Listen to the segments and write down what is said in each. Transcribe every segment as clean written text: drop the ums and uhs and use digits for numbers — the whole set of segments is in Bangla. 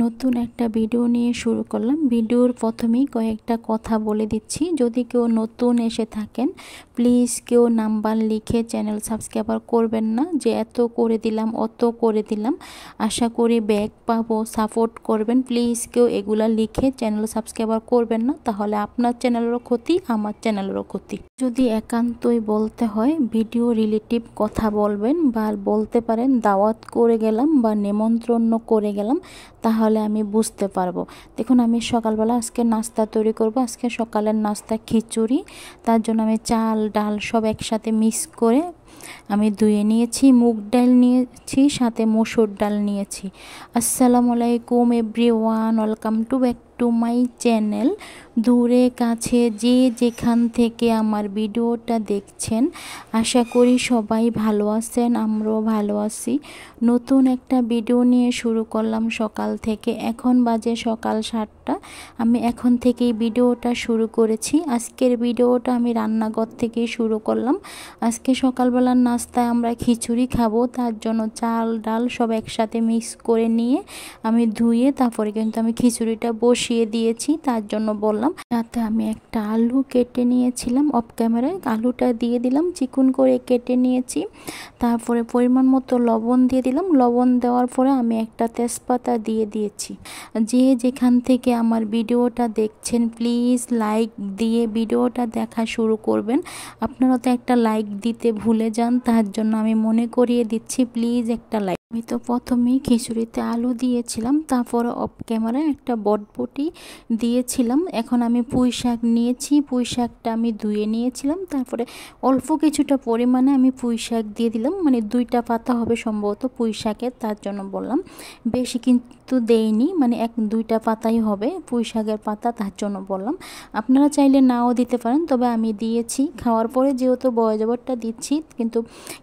নতুন একটা ভিডিও নিয়ে শুরু করলাম। ভিডিওর প্রথমেই কয়েকটা কথা বলে দিচ্ছি। যদি কেউ নতুন এসে থাকেন, প্লিজ কেউ নাম্বার লিখে চ্যানেল সাবস্ক্রাইবার করবেন না, যে এত করে দিলাম অত করে দিলাম, আশা করি ব্যাক পাবো, সাপোর্ট করবেন। প্লিজ কেউ এগুলা লিখে চ্যানেল সাবস্ক্রাইবার করবেন না, তাহলে আপনার চ্যানেলেরও ক্ষতি, আমার চ্যানেলেরও ক্ষতি। যদি একান্তই বলতে হয়, ভিডিও রিলেটিভ কথা বলবেন, বা বলতে পারেন দাওয়াত করে গেলাম বা নেমন্ত্রণ করে গেলাম, তাহলে আমি বুঝতে পারবো। দেখুন, আমি সকালবেলা আজকে নাস্তা তৈরি করব। আজকে সকালের নাস্তা খিচুড়ি। তার জন্য আমি চাল ডাল সব একসাথে মিক্স করে আমি ধুয়ে নিয়েছি। মুগ ডাল নিয়েছি, সাথে মসুর ডাল নিয়েছি। আসসালামু আলাইকুম everyone, welcome to back to my channel. দূরে কাছে যে যেখান থেকে আমার ভিডিওটা দেখছেন, আশা করি সবাই ভালো আছেন, আমরাও ভালো আছি। নতুন একটা ভিডিও নিয়ে শুরু করলাম সকাল থেকে। এখন বাজে সকাল 7টা। আমি এখন থেকেই ভিডিওটা শুরু করেছি। আজকের ভিডিওটা আমি রান্নাঘর থেকেই শুরু করলাম। আজকে সকালবেলার নাস্তায় আমরা খিচুড়ি খাবো, তার জন্য চাল ডাল সব একসাথে মিক্স করে নিয়ে আমি ধুয়ে তারপরে কিন্তু আমি খিচুড়িটা বসিয়ে দিয়েছি। তার জন্য বললাম, তাতে আমি একটা আলু কেটে নিয়েছিলাম, অফ ক্যামেরায় আলুটা দিয়ে দিলাম, চিকন করে কেটে নিয়েছি। তারপরে পরিমাণ মতো লবণ দিয়ে দিলাম। লবণ দেওয়ার পরে আমি একটা তেজপাতা দিয়ে দিয়েছি। যে যেখান থেকে আমার ভিডিওটা দেখছেন, প্লিজ লাইক দিয়ে ভিডিওটা দেখা শুরু করবেন। আপনারা তো একটা লাইক দিতে ভুলে যান, তার জন্য আমি মনে করিয়ে দিচ্ছি, প্লিজ একটা লাইক। আমি তো প্রথমেই খিচুড়িতে আলু দিয়েছিলাম, তারপরে অফ ক্যামেরায় একটা বটবটি দিয়েছিলাম। এখন আমি পুঁই শাক নিয়েছি, পুঁই শাকটা আমি ধুয়ে নিয়েছিলাম। তারপরে অল্প কিছুটা পরিমাণে আমি পুঁই শাক দিয়ে দিলাম, মানে 2টা পাতা হবে সম্ভবত পুঁই শাকের, তার জন্য বললাম। বেশি কিন্তু দেইনি, মানে 1-2টা পাতাই হবে পুঁই শাকের পাতা, তার জন্য বললাম। আপনারা চাইলে নাও দিতে পারেন, তবে আমি দিয়েছি। খাওয়ার পরে যেহেতু বয়জবরটা দিচ্ছি, কিন্তু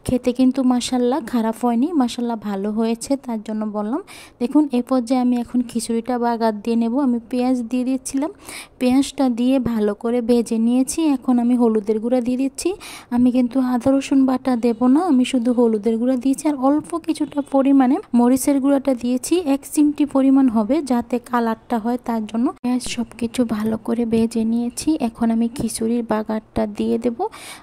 খেতে কিন্তু মাশাল্লাহ খারাপ হয়নি, মাশাল্লাহ ভালো হয়েছে, তার জন্য বললাম। দেখুন, এ পর্যায়ে আমি এখন খিচুড়িটা বাগার দিয়ে নেব। আমি পেঁয়াজ দিয়ে দিচ্ছিলাম, পেঁয়াজটা দিয়ে ভালো করে ভেজে নিয়েছি। এখন আমি হলুদের গুঁড়া দিয়ে দিচ্ছি। আমি কিন্তু আদা রসুন বাটা দেব না, আমি শুধু হলুদের গুঁড়া দিয়েছি, আর অল্প কিছুটা পরিমাণে মরিচের গুঁড়াটা দিয়েছি। 1 চিমটি পরিমাণ হবে, যাতে কালারটা হয়, তার জন্য। পেঁয়াজ সব কিছু ভালো করে ভেজে নিয়েছি। এখন আমি খিচুড়ির বাগারটা দিয়ে দেব।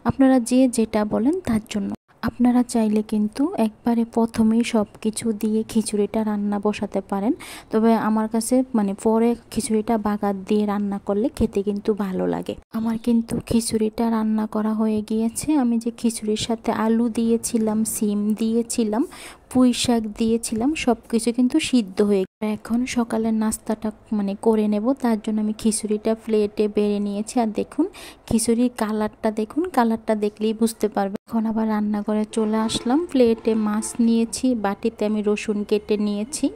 আপনারা যে যেটা বলেন তার জন্য। আপনারা চাইলে কিন্তু একবারে প্রথমেই সব কিছু দিয়ে খিচুড়িটা রান্না বসাতে পারেন, তবে আমার কাছে মানে পরে খিচুড়িটা বাগার দিয়ে রান্না করলে খেতে কিন্তু ভালো লাগে। আমার কিন্তু খিচুড়িটা রান্না করা হয়ে গিয়েছে। আমি যে খিচুড়ির সাথে আলু দিয়েছিলাম, সিম দিয়েছিলাম, পুঁই শাক দিয়েছিলাম, সব কিছু কিন্তু সিদ্ধ হয়ে গেছে। এখন সকালের নাস্তাটা মানে করে নেব, তার জন্য আমি খিচুড়িটা প্লেটে বেড়ে নিয়েছি। আর দেখুন খিচুড়ির কালারটা, দেখুন কালারটা দেখলেই বুঝতে পারবে। এখন আবার রান্নাঘরে চলে আসলাম। প্লেটে মাছ নিয়েছি, বাটিতে আমি রসুন কেটে নিয়েছি,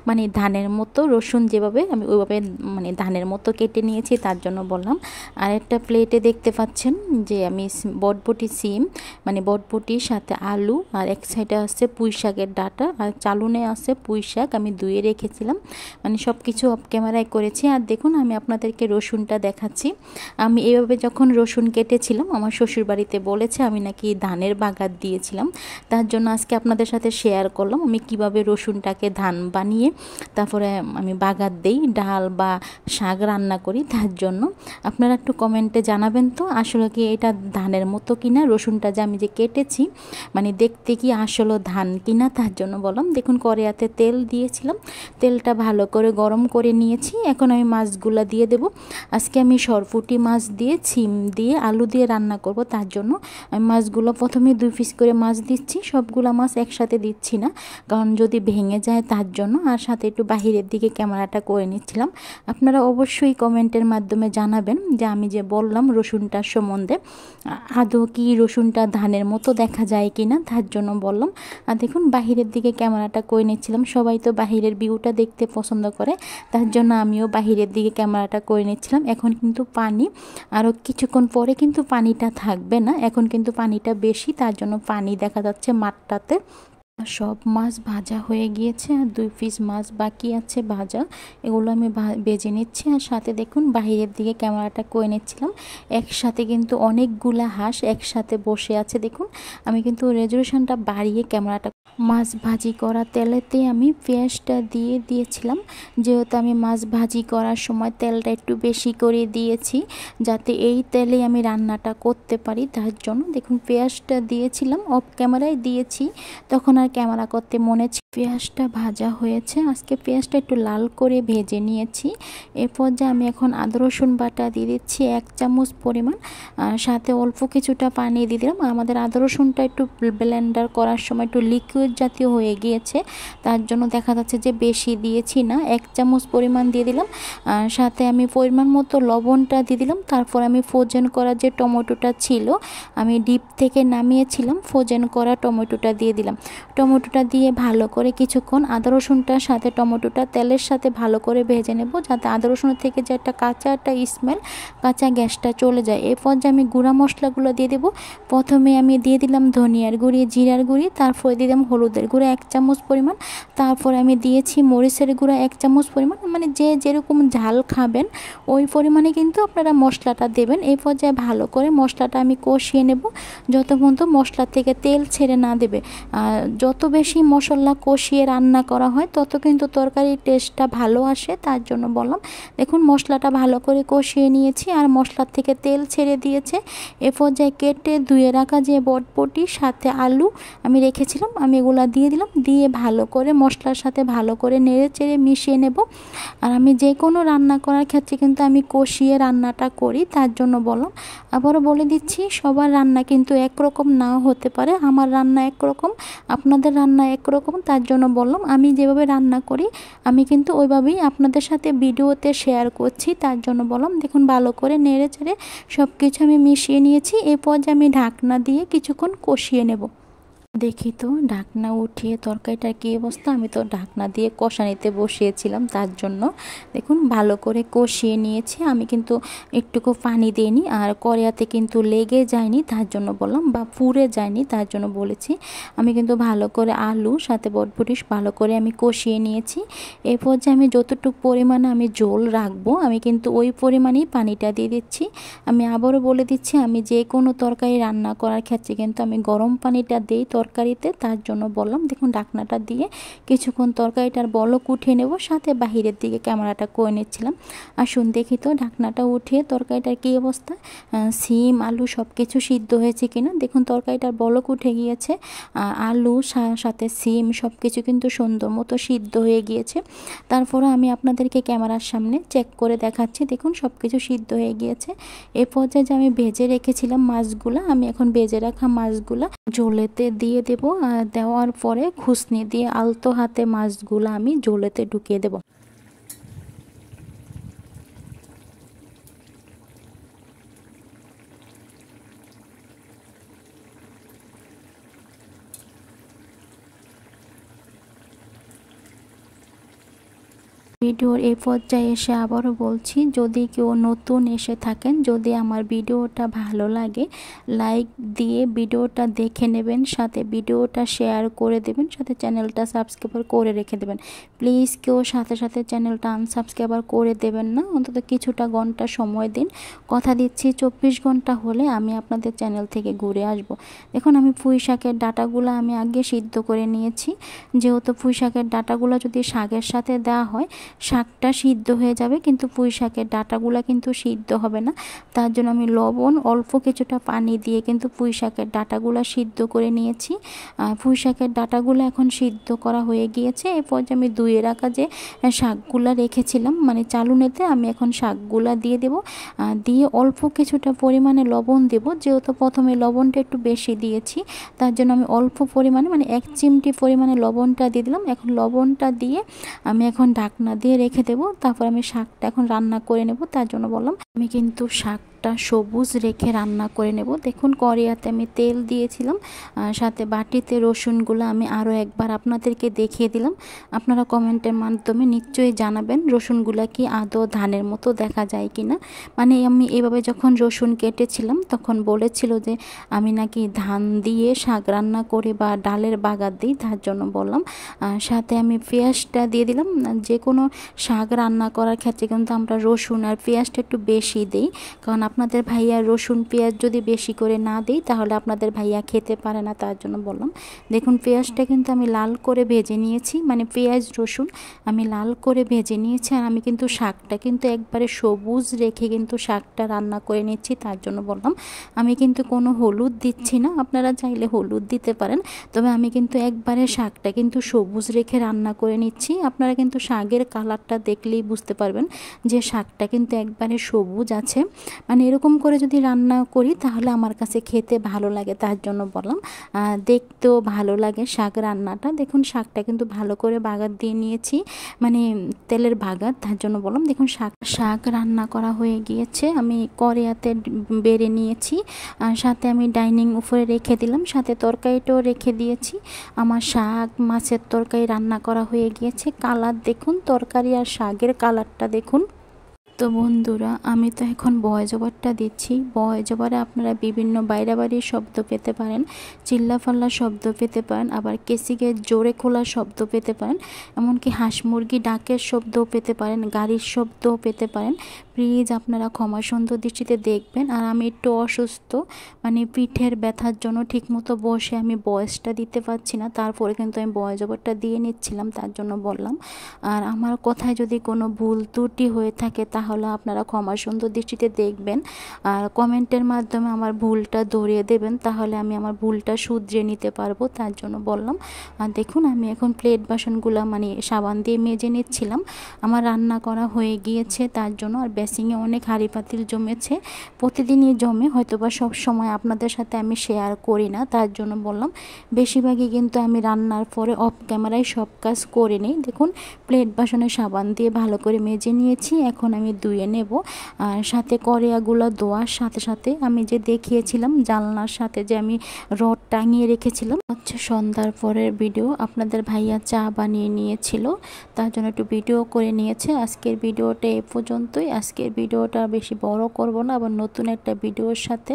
মানে ধানের মতো রসুন যেভাবে, আমি ওইভাবে মানে ধানের মতো কেটে নিয়েছি, তার জন্য বললাম। আর একটা প্লেটে দেখতে পাচ্ছেন যে আমি বটবটি সিম, মানে বটবটির সাথে আলু, আর এক সাইডে আছে পুঁই শাকের ডাঁটা, আর চালুনে আছে পুঁই শাক, আমি ধুয়ে রেখেছিলাম। মানে সব কিছু অফ ক্যামেরায় করেছি। আর দেখুন, আমি আপনাদেরকে রসুনটা দেখাচ্ছি। আমি এইভাবে যখন রসুন কেটেছিলাম, আমার শ্বশুরবাড়িতে বলেছে আমি নাকি ধানের বাগার দিয়েছিলাম, তার জন্য আজকে আপনাদের সাথে শেয়ার করলাম আমি কিভাবে রসুনটাকে ধান বানিয়ে তারপরে আমি বাগার দেই, ডাল বা শাক রান্না করি। তার জন্য আপনারা একটু কমেন্টে জানাবেন তো, আসলে কি এটা ধানের মতো কিনা, রসুনটা যে আমি যে কেটেছি মানে দেখতে কি আসলে ধান কিনা, তার জন্য বললাম। দেখুন, কড়াইতে তেল দিয়েছিলাম, তেলটা ভালো করে গরম করে নিয়েছি। এখন আমি মাছগুলা দিয়ে দেব। আজকে আমি সরপুঁটি মাছ দিয়ে সিম দিয়ে আলু দিয়ে রান্না করব, তার জন্য আমি মাছগুলো প্রথমে 2 পিস করে মাছ দিচ্ছি। সবগুলো মাছ একসাথে দিচ্ছি না, কারণ যদি ভেঙে যায়, তার জন্য। আর সাথে একটু বাহিরের দিকে ক্যামেরাটা করে নিচ্ছিলাম। আপনারা অবশ্যই কমেন্টের মাধ্যমে জানাবেন যে আমি যে বললাম রসুনটার সম্বন্ধে, আদৌ কি রসুনটা ধানের মতো দেখা যায় কি না, তার জন্য বললাম। আর দেখুন, বাহিরের দিকে ক্যামেরাটা করে নিচ্ছিলাম। সবাই তো বাহিরের ভিউটা দেখতে পছন্দ করে, তার জন্য আমিও বাহিরের দিকে ক্যামেরাটা করে নিচ্ছিলাম। এখন কিন্তু পানি, আরও কিছুক্ষণ পরে কিন্তু পানিটা থাকবে না, এখন কিন্তু পানিটা বেশি, তার জন্য পানি দেখা যাচ্ছে মাঠটাতে। সব মাছ ভাজা হয়ে গিয়েছে, আর 2 পিস মাছ বাকি আছে ভাজা, এগুলো আমি ভেজে নিচ্ছি। আর সাথে দেখুন, বাহিরের দিকে ক্যামেরাটা করে নিচ্ছিলাম। একসাথে কিন্তু অনেকগুলা হাঁস একসাথে বসে আছে। দেখুন, আমি কিন্তু রেজুলেশনটা বাড়িয়ে ক্যামেরাটা মাছ ভাজি করা তেলেতে আমি পেঁয়াজটা দিয়ে দিয়েছিলাম, যেহেতু আমি মাছ ভাজি করার সময় তেলটা একটু বেশি করে দিয়েছি যাতে এই তেলে আমি রান্নাটা করতে পারি, তার জন্য দেখুন পেঁয়াজটা দিয়েছিলাম, অফ ক্যামেরায় দিয়েছি, তখন আর ক্যামেরা করতে মনে ছিল। পেঁয়াজটা ভাজা হয়েছে, আজকে পেঁয়াজটা একটু লাল করে ভেজে নিয়েছি। এরপর যে আমি এখন আদা রসুন বাটা দিয়ে দিচ্ছি 1 চামচ পরিমাণ, সাথে অল্প কিছুটা পানি দিয়ে দিলাম। আমাদের আদা রসুনটা একটু ব্লেন্ডার করার সময় একটু লিকুইড জাতীয় হয়ে গিয়েছে, তার জন্য দেখা যাচ্ছে যে বেশি দিয়েছি না, 1 চামচ পরিমাণ দিয়ে দিলাম। সাথে আমি পরিমাণ মতো লবণটা দিয়ে দিলাম। তারপর আমি ফ্রোজেন করা যে টমেটোটা ছিল, আমি ডিপ থেকে নামিয়েছিলাম, ফ্রোজেন করা টমেটোটা দিয়ে দিলাম। টমেটোটা দিয়ে ভালো করে কিছুক্ষণ আদা রসুনটার সাথে টমেটোটা তেলের সাথে ভালো করে ভেজে নেব, যাতে আদা রসুনের থেকে যে একটা কাঁচা স্মেল, কাঁচা গ্যাসটা চলে যায়। এরপর যে আমি গুঁড়া মশলাগুলো দিয়ে দেবো। প্রথমে আমি দিয়ে দিলাম ধনিয়ার গুঁড়ি, জিরার গুঁড়ি, তারপরে দিলাম হলুদের গুঁড়া 1 চামচ পরিমাণ, তারপর আমি দিয়েছি মরিচের গুঁড়া 1 চামচ পরিমাণ, মানে যে যেরকম ঝাল খাবেন ওই পরিমাণে কিন্তু আপনারা মশলাটা দেবেন। এই পর্যায়ে ভালো করে মশলাটা আমি কষিয়ে নেব যতক্ষণ পর্যন্ত মশলা থেকে তেল ছেড়ে না দেবে। যত বেশি মশলা কষিয়ে রান্না করা হয় তত কিন্তু তরকারির টেস্টটা ভালো আসে, তার জন্য বললাম। দেখুন মশলাটা ভালো করে কষিয়ে নিয়েছি আর মশলার থেকে তেল ছেড়ে দিয়েছে। এ পর্যায়ে কেটে ধুয়ে রাখা যে বটবটি সাথে আলু আমি রেখেছিলাম, আমি এগুলা দিয়ে দিলাম, দিয়ে ভালো করে মশলার সাথে ভালো করে নেড়ে চেড়ে মিশিয়ে নেব। আর আমি যে কোনো রান্না করার ক্ষেত্রে কিন্তু আমি কষিয়ে রান্নাটা করি, তার জন্য বললাম। আবারও বলে দিচ্ছি, সবার রান্না কিন্তু একরকম নাও হতে পারে, আমার রান্না একরকম, আপনাদের রান্না একরকম, তার জন্য বললাম আমি যেভাবে রান্না করি আমি কিন্তু ওইভাবেই আপনাদের সাথে ভিডিওতে শেয়ার করছি, তার জন্য বললাম। দেখুন ভালো করে নেড়ে চেড়ে সব কিছু আমি মিশিয়ে নিয়েছি। এরপর যে আমি ঢাকনা দিয়ে কিছুক্ষণ কষিয়ে নেব। দেখি তো ঢাকনা উঠিয়ে তরকারিটার কী অবস্থা, আমি তো ঢাকনা দিয়ে কষানিতে বসিয়েছিলাম, তার জন্য দেখুন ভালো করে কষিয়ে নিয়েছি। আমি কিন্তু একটুকু পানি দিইনি, আর কড়াইতে কিন্তু লেগে যায়নি, তার জন্য বললাম, বা পুড়ে যায়নি, তার জন্য বলেছি। আমি কিন্তু ভালো করে আলু সাথে বটবটি ভালো করে আমি কষিয়ে নিয়েছি। এরপর যে আমি যতটুকু পরিমাণে আমি ঝোল রাখবো আমি কিন্তু ওই পরিমাণেই পানিটা দিয়ে দিচ্ছি। আমি আবারও বলে দিচ্ছি, আমি যে কোনো তরকারি রান্না করার ক্ষেত্রে কিন্তু আমি গরম পানিটা দিই তরকারিতে, তার জন্য বললাম। দেখুন ঢাকনাটা দিয়ে কিছুক্ষণ তরকারিটার বলক উঠিয়ে নেব, সাথে বাহিরের দিকে ক্যামেরাটা করে নিচ্ছিলাম। আসুন দেখি তো ঢাকনাটা উঠিয়ে তরকারিটার কী অবস্থা, সিম আলু সব কিছু সিদ্ধ হয়েছে কিনা। দেখুন তরকারিটার বলক উঠে গিয়েছে, আলু সাথে সিম সব কিছু কিন্তু সুন্দর মতো সিদ্ধ হয়ে গিয়েছে। তারপরও আমি আপনাদেরকে ক্যামেরার সামনে চেক করে দেখাচ্ছি। দেখুন সব কিছু সিদ্ধ হয়ে গিয়েছে। এ পর্যায়ে যে আমি ভেজে রেখেছিলাম মাছগুলা, আমি এখন ভেজে রাখা মাছগুলা ঝোলেতে দিয়ে দেব। আর দেওয়ার পরে খুসনি দিয়ে আলতো হাতে মাছগুলো আমি ঝোলেতে ঢুকিয়ে দেব। ভিডিওর এই পর্যায়ে এসে আবারও বলছি, যদি কেউ নতুন এসে থাকেন, যদি আমার ভিডিওটা ভালো লাগে লাইক দিয়ে ভিডিওটা দেখে নেবেন, সাথে ভিডিওটা শেয়ার করে দেবেন, সাথে চ্যানেলটা সাবস্ক্রাইব করে রেখে দেবেন। প্লিজ কেউ সাথে সাথে চ্যানেলটা আনসাবস্ক্রাইব করে দেবেন না, অন্তত কিছুটা ঘন্টা সময় দিন। কথা দিচ্ছি 24 ঘন্টা হলে আমি আপনাদের চ্যানেল থেকে ঘুরে আসব। দেখুন আমি পুঁই শাকের ডাঁটাগুলো আমি আগে সিদ্ধ করে নিয়েছি, যেহেতু পুঁই শাকের ডাঁটাগুলো যদি শাকের সাথে দেওয়া হয় শাকটা সিদ্ধ হয়ে যাবে, কিন্তু পুঁই শাকের ডাঁটাগুলো কিন্তু সিদ্ধ হবে না। তার জন্য আমি লবণ অল্প কিছুটা পানি দিয়ে কিন্তু পুঁই শাকের ডাঁটাগুলো সিদ্ধ করে নিয়েছি। পুঁই শাকের ডাঁটাগুলো এখন সিদ্ধ করা হয়ে গিয়েছে। এরপর যে আমি ধুয়ে রাখা যে শাকগুলা রেখেছিলাম মানে চালুনেতে, আমি এখন শাকগুলা দিয়ে দেব। দিয়ে অল্প কিছুটা পরিমাণে লবণ দেব, যেহেতু প্রথমে লবণটা একটু বেশি দিয়েছি, তার জন্য আমি অল্প পরিমাণে মানে 1 চিমটি পরিমাণে লবণটা দিয়ে দিলাম। এখন লবণটা দিয়ে আমি এখন ঢাকনা দিয়ে রেখে দেব। তারপর আমি শাকটা এখন রান্না করে নেব, তার জন্য বললাম আমি কিন্তু শাকটা সবুজ রেখে রান্না করে নেব। দেখুন কড়াইতে আমি তেল দিয়েছিলাম, সাথে বাটিতে রসুনগুলো আমি আরও একবার আপনাদেরকে দেখিয়ে দিলাম। আপনারা কমেন্টের মাধ্যমে নিশ্চয়ই জানাবেন রসুনগুলো কি আদৌ ধানের মতো দেখা যায় কি না। মানে আমি এভাবে যখন রসুন কেটেছিলাম তখন বলেছিল যে আমি নাকি ধান দিয়ে শাক রান্না করি বা ডালের বাগার দিই, তার জন্য বললাম। সাথে আমি পেঁয়াজটা দিয়ে দিলাম। যে কোনো শাক রান্না করার ক্ষেত্রে কিন্তু আমরা রসুন আর পেঁয়াজটা একটু বেশি বেশি দেই, কারণ আপনাদের ভাইয়া রসুন পেঁয়াজ যদি বেশি করে না দিই তাহলে আপনাদের ভাইয়া খেতে পারে না, তার জন্য বললাম। দেখুন পেঁয়াজটা কিন্তু আমি লাল করে ভেজে নিয়েছি, মানে পেঁয়াজ রসুন আমি লাল করে ভেজে নিয়েছি। আর আমি কিন্তু শাকটা কিন্তু একবারে সবুজ রেখে কিন্তু শাকটা রান্না করে নিচ্ছি, তার জন্য বললাম। আমি কিন্তু কোনো হলুদ দিচ্ছি না, আপনারা চাইলে হলুদ দিতে পারেন, তবে আমি কিন্তু একবারে শাকটা কিন্তু সবুজ রেখে রান্না করে নিচ্ছি। আপনারা কিন্তু শাকের কালারটা দেখলেই বুঝতে পারবেন যে শাকটা কিন্তু একবারে সবুজ আছে। মানে এরকম করে যদি রান্না করি তাহলে আমার কাছে খেতে ভালো লাগে, তার জন্য বললাম। দেখতেও ভালো লাগে শাক রান্নাটা। দেখুন শাকটা কিন্তু ভালো করে বাগার দিয়ে নিয়েছি, মানে তেলের বাগার, তার জন্য বললাম। দেখুন শাক রান্না করা হয়ে গিয়েছে, আমি কড়াইতে বেড়ে নিয়েছি, আর সাথে আমি ডাইনিং উপরে রেখে দিলাম, সাথে তরকারিটাও রেখে দিয়েছি। আমার শাক মাছের তরকারি রান্না করা হয়ে গিয়েছে। কালার দেখুন, তরকারি আর শাকের কালারটা দেখুন। তো বন্ধুরা, আমি তো এখন ভয়েস ওভারটা দিচ্ছি। ভয়েস ওভারে আপনারা বিভিন্ন বাইরাবাড়ির শব্দ পেতে পারেন, চিল্লাফাল্লা শব্দ পেতে পারেন, আবার কেসিকে জোরে খোলা শব্দ পেতে পারেন, এমনকি হাঁস মুরগি ডাকের শব্দও পেতে পারেন, গাড়ির শব্দও পেতে পারেন। প্লিজ আপনারা ক্ষমা সুন্দর দৃষ্টিতে দেখবেন। আর আমি একটু অসুস্থ, মানে পিঠের ব্যথার জন্য ঠিকমতো বসে আমি ভয়েসটা দিতে পারছি না, তারপরে কিন্তু আমি ভয়েস ওভারটা দিয়ে নিচ্ছিলাম, তার জন্য বললাম। আর আমার কথায় যদি কোনো ভুল ত্রুটি হয়ে থাকে তাহলে আপনারা ক্ষমা সুন্দর দৃষ্টিতে দেখবেন, আর কমেন্টের মাধ্যমে আমার ভুলটা ধরিয়ে দেবেন, তাহলে আমি আমার ভুলটা শুধরে নিতে পারবো, তার জন্য বললাম। আর দেখুন আমি এখন প্লেট বাসনগুলো মানে সাবান দিয়ে মেজে নিচ্ছিলাম। আমার রান্না করা হয়ে গিয়েছে, তার জন্য। আর বেসিংয়ে অনেক হাঁড়ি পাতিল জমেছে, প্রতিদিনই জমে, হয়তোবা সব সময় আপনাদের সাথে আমি শেয়ার করি না, তার জন্য বললাম। বেশিরভাগই কিন্তু আমি রান্নার পরে অফ ক্যামেরায় সব কাজ করে নিই। দেখুন প্লেট বাসনে সাবান দিয়ে ভালো করে মেজে নিয়েছি, এখন আমি ধুয়ে নেব। আর সাথে কড়াইগুলো ধোয়ার সাথে সাথে আমি যে দেখিয়েছিলাম জানলার সাথে যে আমি রড টাঙিয়ে রেখেছিলাম, হচ্ছে সন্ধ্যার পরের ভিডিও। আপনাদের ভাইয়া চা বানিয়ে নিয়েছিল, তার জন্য একটু ভিডিও করে নিয়েছে। আজকের ভিডিওটা এ পর্যন্তই। আজকের ভিডিওটা বেশি বড় করব না, আবার নতুন একটা ভিডিওর সাথে